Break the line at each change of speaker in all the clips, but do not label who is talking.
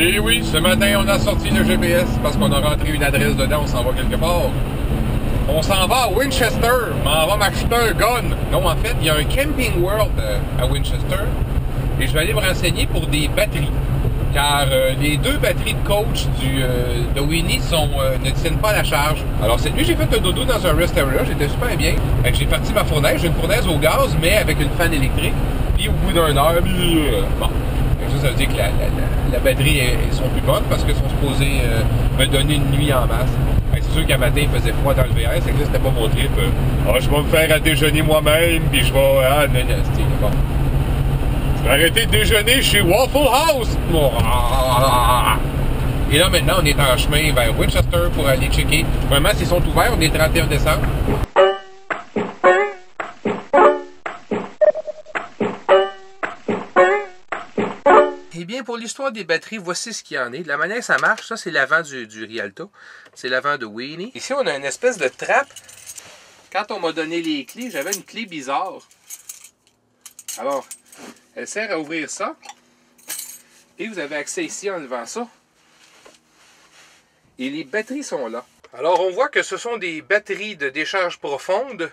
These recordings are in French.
Et oui, ce matin, on a sorti le GPS parce qu'on a rentré une adresse dedans, on s'en va quelque part. On s'en va à Winchester, mais on va m'acheter un gun. Non, en fait, il y a un Camping World à Winchester et je vais aller me renseigner pour des batteries. Car les deux batteries de coach de Winnie ne tiennent pas à la charge. Alors cette nuit, j'ai fait un dodo dans un rest area, j'étais super bien. J'ai parti ma fournaise, j'ai une fournaise au gaz, mais avec une fan électrique. Puis au bout d'une heure, bon. Ça veut dire que la batterie, elles sont plus bonnes parce qu'elles sont supposées me donner une nuit en masse. C'est sûr qu'à matin, il faisait froid dans le VR, c'est que là, c'était pas mon trip. Je vais me faire à déjeuner moi-même, puis je vais... Ah, non, c'était bon. Je vais arrêter de déjeuner chez Waffle House! Et là, maintenant, on est en chemin vers Winchester pour aller checker. Vraiment, s'ils sont ouverts, on est 31 décembre. Eh bien, pour l'histoire des batteries, voici ce qu'il y en est. De la manière que ça marche, ça, c'est l'avant du Rialto. C'est l'avant de Winnie. Ici, on a une espèce de trappe. Quand on m'a donné les clés, j'avais une clé bizarre. Alors, elle sert à ouvrir ça. Et vous avez accès ici en levant ça. Et les batteries sont là. Alors, on voit que ce sont des batteries de décharge profonde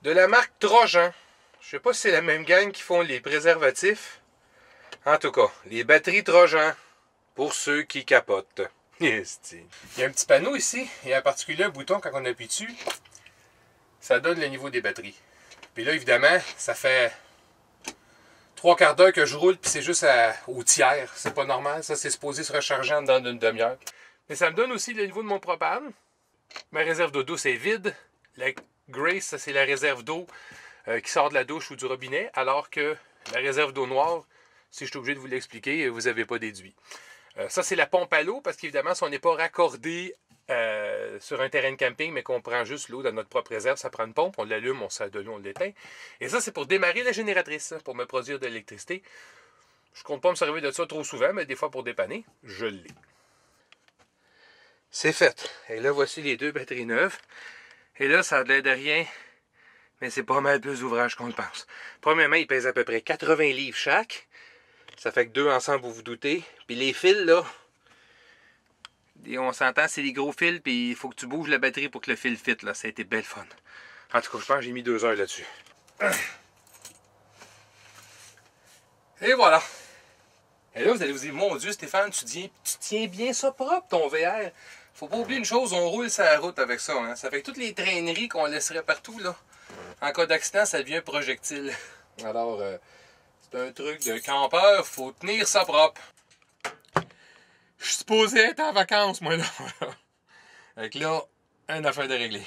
de la marque Trojan. Je ne sais pas si c'est la même gang qui font les préservatifs. En tout cas, les batteries Trojan, pour ceux qui capotent. Il y a un petit panneau ici, et en particulier un bouton, quand on appuie dessus, ça donne le niveau des batteries. Puis là, évidemment, ça fait 3/4 d'heure que je roule, puis c'est juste au tiers. C'est pas normal, ça c'est supposé se recharger en dedans d'une demi-heure. Mais ça me donne aussi le niveau de mon propane. Ma réserve d'eau douce est vide. La Grace, ça c'est la réserve d'eau qui sort de la douche ou du robinet, alors que la réserve d'eau noire, si je suis obligé de vous l'expliquer, vous n'avez pas déduit. Ça, c'est la pompe à l'eau, parce qu'évidemment, si on n'est pas raccordé sur un terrain de camping, mais qu'on prend juste l'eau dans notre propre réserve, ça prend une pompe, on l'allume, on sert de l'eau, on l'éteint. Et ça, c'est pour démarrer la génératrice, pour me produire de l'électricité. Je ne compte pas me servir de ça trop souvent, mais des fois pour dépanner, je l'ai. C'est fait. Et là, voici les deux batteries neuves. Et là, ça a l'air de rien, mais c'est pas mal plus d'ouvrage qu'on le pense. Premièrement, ils pèsent à peu près 80 livres chaque. Ça fait que deux ensemble, vous vous doutez. Puis les fils, là, on s'entend, c'est des gros fils, puis il faut que tu bouges la batterie pour que le fil fitte, là. Ça a été belle fun. En tout cas, je pense que j'ai mis 2 heures là-dessus. Et voilà. Et là, vous allez vous dire, mon Dieu, Stéphane, tu tiens bien ça propre, ton VR. Faut pas oublier une chose, on roule sur la route avec ça. Hein. Ça fait que toutes les traîneries qu'on laisserait partout, là, en cas d'accident, ça devient un projectile. Alors, c'est un truc de campeur, faut tenir ça propre. Je suis supposé être en vacances, moi, là. Fait que là, une affaire de régler.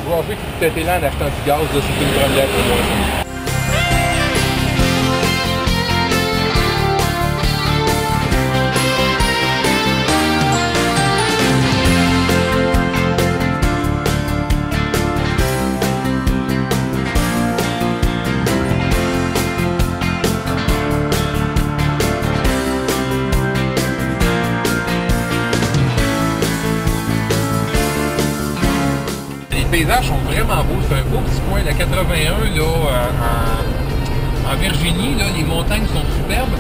Je vais avouer que tout était là en achetant du gaz, c'est une première pour moi. Les paysages sont vraiment beaux, c'est un beau petit coin, la 81 là, en Virginie, là, les montagnes sont superbes.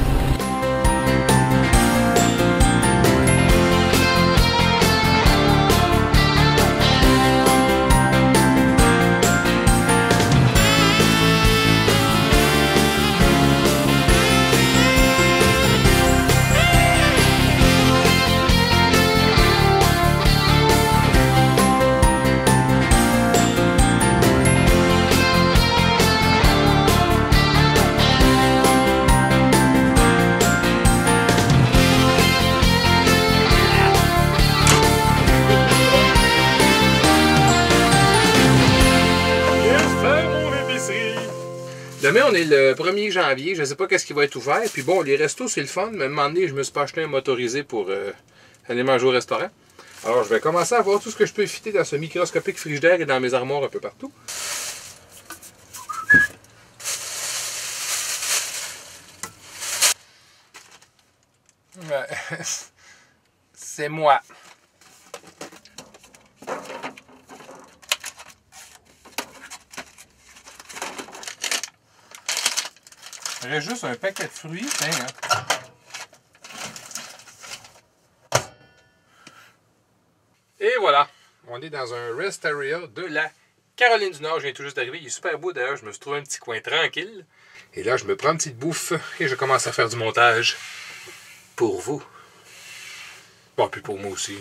Demain, on est le 1er janvier. Je ne sais pas qu'est-ce qui va être ouvert. Puis bon, les restos, c'est le fun. Mais à un moment donné, je me suis pas acheté un motorisé pour aller manger au restaurant. Alors, je vais commencer à voir tout ce que je peux fitter dans ce microscopique frigidaire et dans mes armoires un peu partout. C'est moi. Il reste juste un paquet de fruits, tiens, hein. Et voilà, on est dans un rest area de la Caroline du Nord. Je viens tout juste d'arriver, il est super beau d'ailleurs, je me suis trouvé un petit coin tranquille. Et là, je me prends une petite bouffe et je commence à faire du montage pour vous. Bon, puis pour moi aussi.